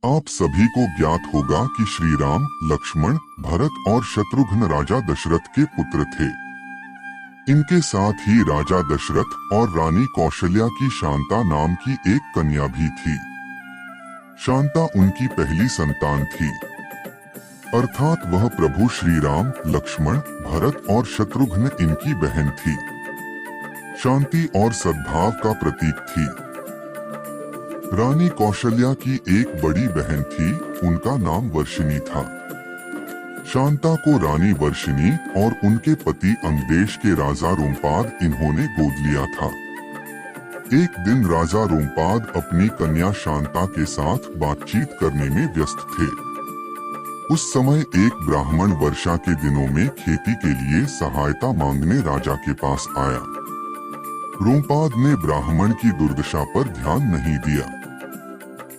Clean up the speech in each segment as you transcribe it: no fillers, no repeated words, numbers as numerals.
आप सभी को ज्ञात होगा कि श्री राम, लक्ष्मण, भरत और शत्रुघ्न राजा दशरथ के पुत्र थे। इनके साथ ही राजा दशरथ और रानी कौशल्या की शांता नाम की एक कन्या भी थी। शांता उनकी पहली संतान थी, अर्थात वह प्रभु श्री राम, लक्ष्मण, भरत और शत्रुघ्न इनकी बहन थी। शांति और सद्भाव का प्रतीक थी। रानी कौशल्या की एक बड़ी बहन थी, उनका नाम वर्षिणी था। शांता को रानी वर्षिणी और उनके पति अंगदेश के राजा रोमपाद इन्होंने गोद लिया था। एक दिन राजा रोमपाद अपनी कन्या शांता के साथ बातचीत करने में व्यस्त थे। उस समय एक ब्राह्मण वर्षा के दिनों में खेती के लिए सहायता मांगने राजा के पास आया। रोमपाद ने ब्राह्मण की दुर्दशा पर ध्यान नहीं दिया।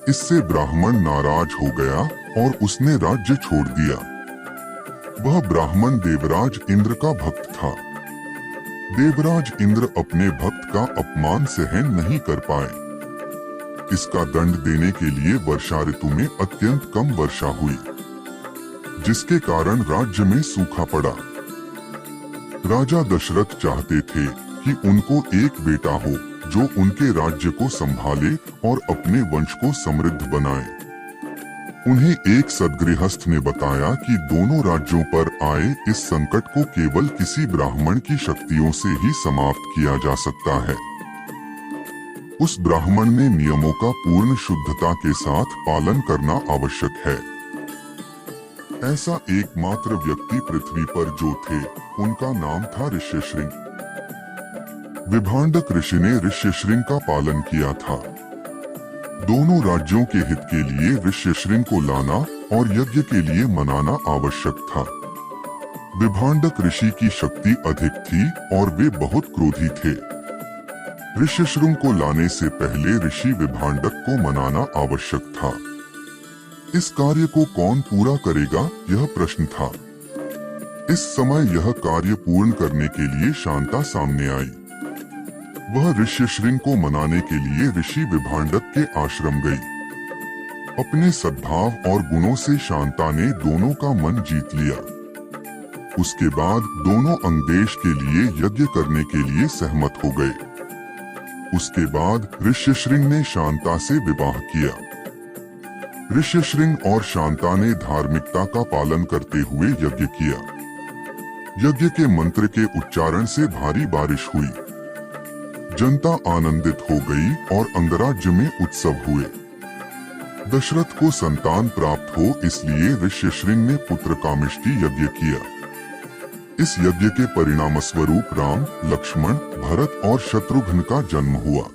इससे ब्राह्मण नाराज हो गया और उसने राज्य छोड़ दिया। वह ब्राह्मण देवराज इंद्र का भक्त था। देवराज इंद्र अपने भक्त का अपमान सहन नहीं कर पाए। इसका दंड देने के लिए वर्षा ऋतु में अत्यंत कम वर्षा हुई, जिसके कारण राज्य में सूखा पड़ा। राजा दशरथ चाहते थे कि उनको एक बेटा हो जो उनके राज्य को संभाले और अपने वंश को समृद्ध बनाए। उन्हें एक सद्गृहस्थ ने बताया कि दोनों राज्यों पर आए इस संकट को केवल किसी ब्राह्मण की शक्तियों से ही समाप्त किया जा सकता है। उस ब्राह्मण ने नियमों का पूर्ण शुद्धता के साथ पालन करना आवश्यक है। ऐसा एकमात्र व्यक्ति पृथ्वी पर जो थे, उनका नाम था ऋष्यशृंग। विभांडक ऋषि ने ऋष्यशृंग का पालन किया था। दोनों राज्यों के हित के लिए ऋष्यशृंग को लाना और यज्ञ के लिए मनाना आवश्यक था। विभांडक ऋषि की शक्ति अधिक थी और वे बहुत क्रोधी थे। ऋष्यशृंग को लाने से पहले ऋषि विभांडक को मनाना आवश्यक था। इस कार्य को कौन पूरा करेगा, यह प्रश्न था। इस समय यह कार्य पूर्ण करने के लिए शांता सामने आई। वह ऋष्यशृंग को मनाने के लिए ऋषि विभांडक के आश्रम गई। अपने सद्भाव और गुणों से शांता ने दोनों का मन जीत लिया। उसके बाद दोनों अंगदेश के लिए यज्ञ करने के लिए सहमत हो गए। उसके बाद ऋष्यशृंग ने शांता से विवाह किया। ऋष्यशृंग और शांता ने धार्मिकता का पालन करते हुए यज्ञ किया। यज्ञ के मंत्र के उच्चारण से भारी बारिश हुई। जनता आनंदित हो गई और अंगराज्य में उत्सव हुए। दशरथ को संतान प्राप्त हो इसलिए ऋष्यशृंग ने पुत्र कामिष्टि यज्ञ किया। इस यज्ञ के परिणाम स्वरूप राम, लक्ष्मण, भरत और शत्रुघ्न का जन्म हुआ।